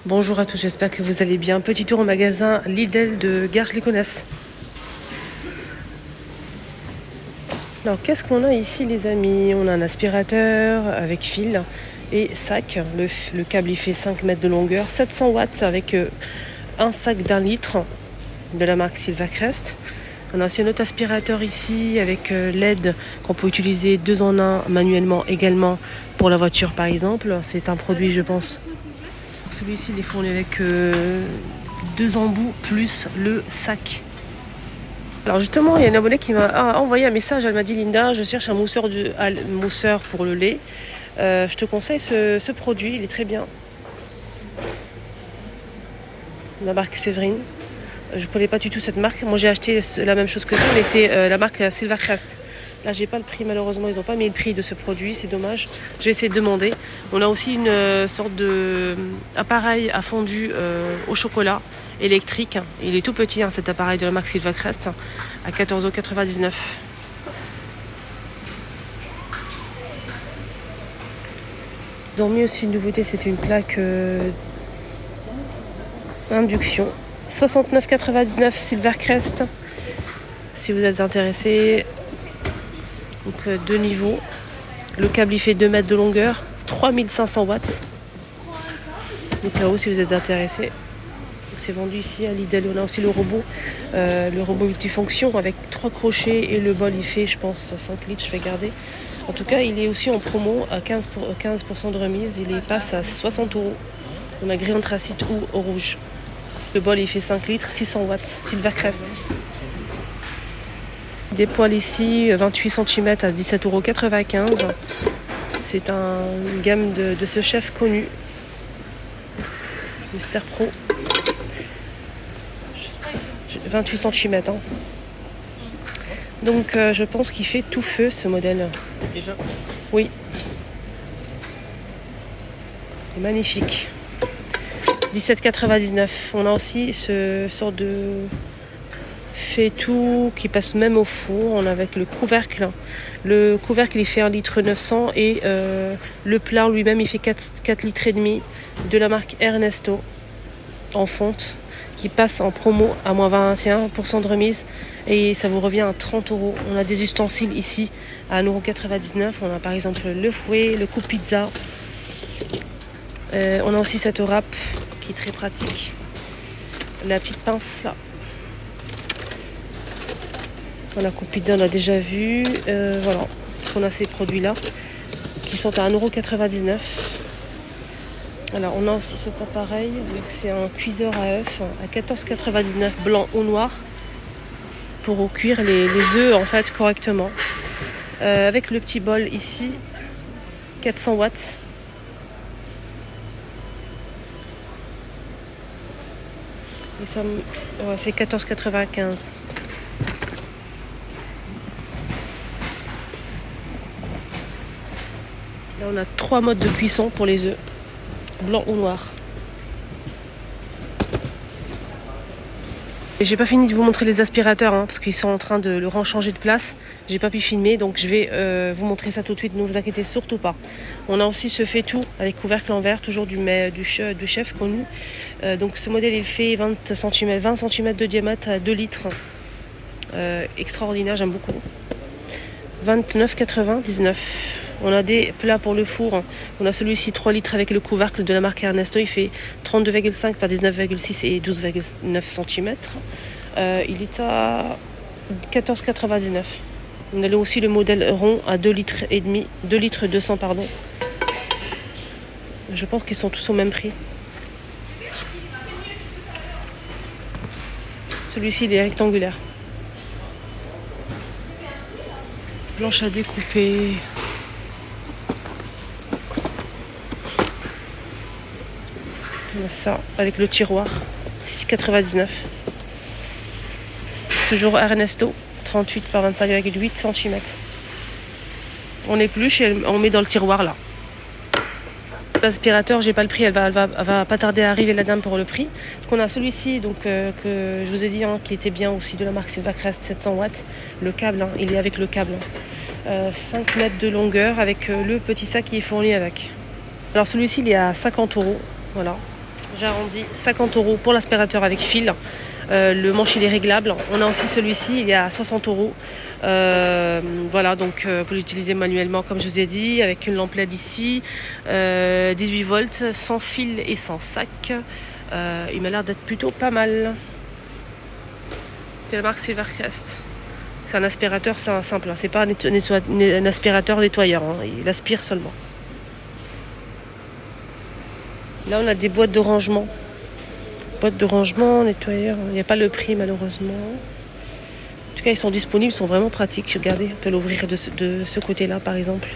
Bonjour à tous, j'espère que vous allez bien. Petit tour au magasin Lidl de Garges-les-Gonesse. Alors qu'est-ce qu'on a ici les amis? On a un aspirateur avec fil et sac. Le câble il fait 5 mètres de longueur, 700 watts avec un sac d'1 litre de la marque Silvacrest. On a aussi un autre aspirateur ici avec LED qu'on peut utiliser 2 en 1 manuellement également pour la voiture par exemple. C'est un produit je pense. Celui-ci il est fourni avec 2 embouts plus le sac. Alors justement, il y a une abonnée qui m'a envoyé un message. Elle m'a dit: Linda, je cherche un mousseur pour le lait. Je te conseille ce produit, il est très bien. La marque Séverine. Je ne connais pas du tout cette marque. Moi j'ai acheté la même chose que toi, mais c'est la marque Silvacrest. Là j'ai pas le prix malheureusement, ils n'ont pas mis le prix de ce produit, c'est dommage. Je vais essayer de demander. On a aussi une sorte de appareil à fondu au chocolat électrique. Il est tout petit cet appareil de la marque Silvacrest à 14,99 €. Ils ont mis aussi une nouveauté, c'est une plaque induction. 69,99 € Silvacrest. Si vous êtes intéressé. Donc 2 niveaux. Le câble il fait 2 mètres de longueur, 3500 watts. Donc là-haut si vous êtes intéressé. C'est vendu ici à Lidl. On a aussi le robot multifonction avec 3 crochets et le bol il fait je pense 5 litres, je vais garder. En tout cas il est aussi en promo à 15% de remise, il passe à 60 €. On a gris anthracite ou au rouge. Le bol il fait 5 litres, 600 watts, Silvacrest. Des poêles ici, 28 cm à 17,95 €. C'est une gamme de ce chef connu, Mister Pro. 28 cm. Donc je pense qu'il fait tout feu ce modèle. Déjà? Oui. C'est magnifique. 17,99 €. On a aussi ce sort de fait tout qui passe même au four. On a avec le couvercle. Le couvercle il fait 1,9 litre et le plat lui-même il fait 4,5 litres de la marque Ernesto en fonte qui passe en promo à moins 21% de remise et ça vous revient à 30 €. On a des ustensiles ici à 1,99 €. On a par exemple le fouet, le coupe-pizza. On a aussi cette râpe qui est très pratique. La petite pince là. La coupe-pizza on a déjà vu. Voilà. On a ces produits là qui sont à 1,99 €. Alors on a aussi cet appareil, c'est un cuiseur à œufs à 14,99 € blanc ou noir pour cuire les œufs en fait correctement. Avec le petit bol ici, 400 watts. Et ça, ouais, c'est 14,95 €. Là on a 3 modes de cuisson pour les œufs, blanc ou noir. Et j'ai pas fini de vous montrer les aspirateurs parce qu'ils sont en train de le changer de place. J'ai pas pu filmer donc je vais vous montrer ça tout de suite, ne vous inquiétez surtout pas. On a aussi ce fait tout avec couvercle en verre, toujours du chef connu. Donc ce modèle il fait 20 cm de diamètre à 2 litres. Extraordinaire, j'aime beaucoup. 29,99 €. On a des plats pour le four. On a celui-ci 3 litres avec le couvercle de la marque Ernesto. Il fait 32,5 par 19,6 et 12,9 cm. Il est à 14,99 €. On a aussi le modèle rond à 2 litres et demi, 2 litres 200 pardon. Je pense qu'ils sont tous au même prix. Celui-ci il est rectangulaire. Blanche à découper. On a ça avec le tiroir, 6,99 €. Toujours Ernesto, 38 par 25,8 cm. On épluche et on met dans le tiroir là. L'aspirateur, j'ai pas le prix, elle va pas tarder à arriver la dame pour le prix. Donc on a celui-ci que je vous ai dit qui était bien aussi de la marque Silvacrest, 700 watts. Le câble, il est avec le câble. 5 mètres de longueur avec le petit sac qui est fourni avec. Alors celui-ci il est à 50 €. Voilà. j'arrondis, 50 € pour l'aspirateur avec fil. Le manche il est réglable. On a aussi celui-ci, il est à 60 €. Voilà, donc vous l'utilisez manuellement comme je vous ai dit, avec une lampe LED ici, 18 volts, sans fil et sans sac. Il m'a l'air d'être plutôt pas mal. C'est la marque Silvercrest. C'est un aspirateur, c'est un simple, c'est pas un aspirateur nettoyeur, hein. Il aspire seulement. Là on a des boîtes de rangement. Boîte de rangement, nettoyeur, il n'y a pas le prix malheureusement. En tout cas ils sont disponibles, ils sont vraiment pratiques. Regardez, on peut l'ouvrir de ce côté-là par exemple.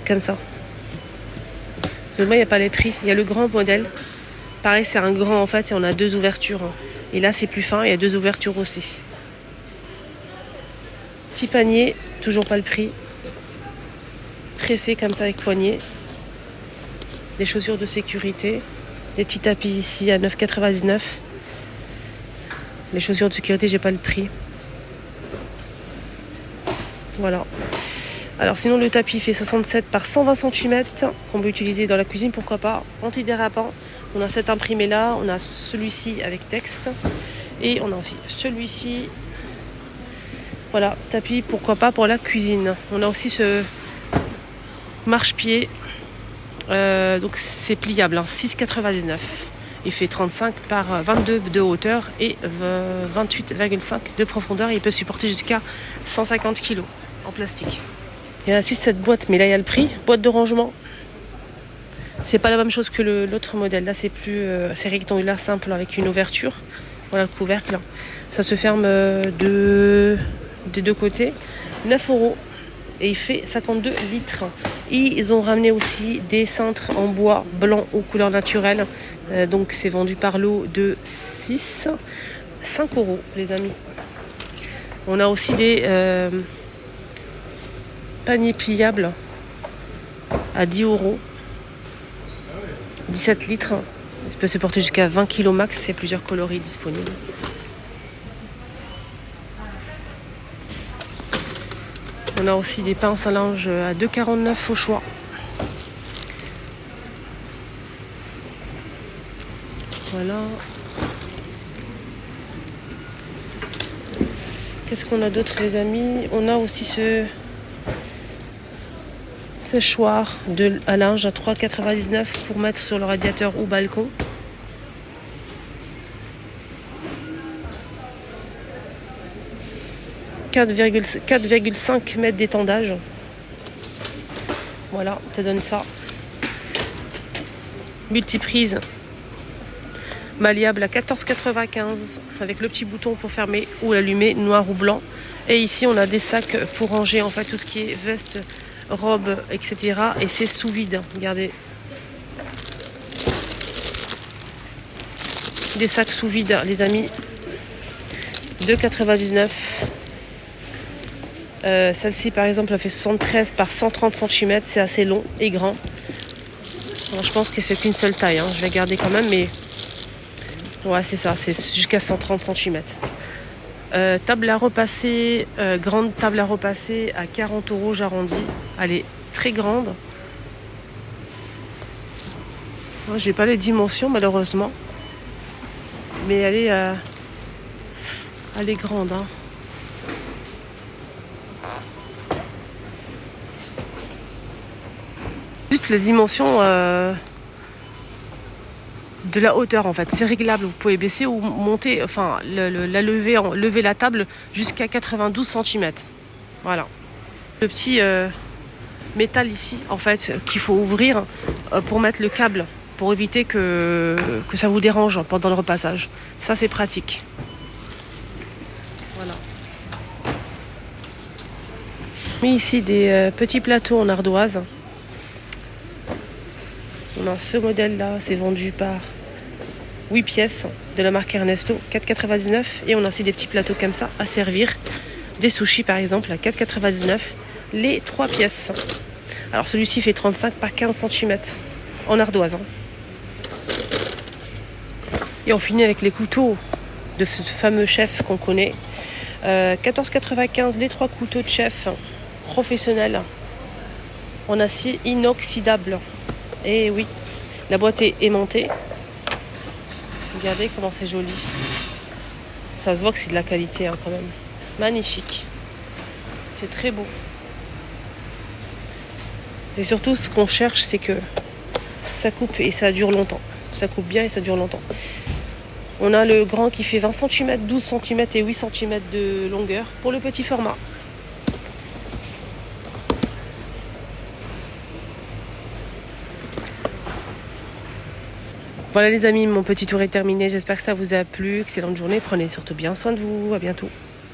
Comme ça. Seulement il n'y a pas les prix. Il y a le grand modèle. Pareil c'est un grand en fait et on a 2 ouvertures. Et là c'est plus fin, il y a 2 ouvertures aussi. Petit panier, toujours pas le prix. Tressé comme ça avec poignée. Des chaussures de sécurité. Des petits tapis ici à 9,99 €. Les chaussures de sécurité, j'ai pas le prix. Voilà. Alors sinon le tapis fait 67 par 120 cm qu'on peut utiliser dans la cuisine, pourquoi pas. Antidérapant. On a cet imprimé là, on a celui-ci avec texte. Et on a aussi celui-ci. Voilà, tapis, pourquoi pas pour la cuisine. On a aussi ce marche-pied. Donc c'est pliable, hein, 6,99 €. Il fait 35 par 22 de hauteur et 28,5 de profondeur. Il peut supporter jusqu'à 150 kg en plastique. Il y a aussi cette boîte, mais là il y a le prix. Boîte de rangement. C'est pas la même chose que l'autre modèle. Là c'est plus c'est rectangulaire simple avec une ouverture. Voilà le couvercle. Ça se ferme des deux côtés. 9 € et il fait 52 litres. Et ils ont ramené aussi des cintres en bois blanc aux couleurs naturelles. Donc c'est vendu par lot de 5 € les amis. On a aussi des paniers pliables à 10 €. 17 litres. Il peut se porter jusqu'à 20 kg max. Il y a plusieurs coloris disponibles. On a aussi des pinces à linge à 2,49 € au choix. Voilà. Qu'est-ce qu'on a d'autre les amis? On a aussi ce séchoir à linge à 3,99 € pour mettre sur le radiateur ou balcon. « 4,5 mètres d'étendage. » Voilà, ça donne ça. Multiprise malléable à 14,95 € avec le petit bouton pour fermer ou l'allumer, noir ou blanc. Et ici, on a des sacs pour ranger en fait tout ce qui est veste, robe, etc. Et c'est sous vide. Regardez. Des sacs sous vide, les amis. 2,99 €. Celle-ci par exemple elle fait 73 par 130 cm, c'est assez long et grand. Alors, je pense que c'est qu'une seule taille, hein. Je vais garder quand même, mais ouais c'est ça, c'est jusqu'à 130 cm. Table à repasser, grande table à repasser à 40 € j'arrondis. Elle est très grande. Moi j'ai pas les dimensions malheureusement, mais elle est grande, hein. Juste les dimensions de la hauteur en fait, c'est réglable, vous pouvez baisser ou monter, enfin lever la table jusqu'à 92 cm. Voilà. Le petit métal ici en fait qu'il faut ouvrir pour mettre le câble, pour éviter que ça vous dérange pendant le repassage. Ça c'est pratique. Voilà. Mais ici des petits plateaux en ardoise. On a ce modèle là, c'est vendu par 8 pièces de la marque Ernesto, 4,99 €. Et on a aussi des petits plateaux comme ça à servir. Des sushis par exemple à 4,99 €. Les 3 pièces. Alors celui-ci fait 35 par 15 cm en ardoise. Hein. Et on finit avec les couteaux de ce fameux chef qu'on connaît. 14,95 € les 3 couteaux de chef professionnels en acier inoxydable. Et oui, La boîte est aimantée. Regardez comment c'est joli. Ça se voit que c'est de la qualité quand même. Magnifique. C'est très beau. Et surtout, ce qu'on cherche, c'est que ça coupe et ça dure longtemps. Ça coupe bien et ça dure longtemps. On a le grand qui fait 20 cm, 12 cm et 8 cm de longueur pour le petit format. Voilà les amis, mon petit tour est terminé. J'espère que ça vous a plu. Excellente journée. Prenez surtout bien soin de vous. À bientôt.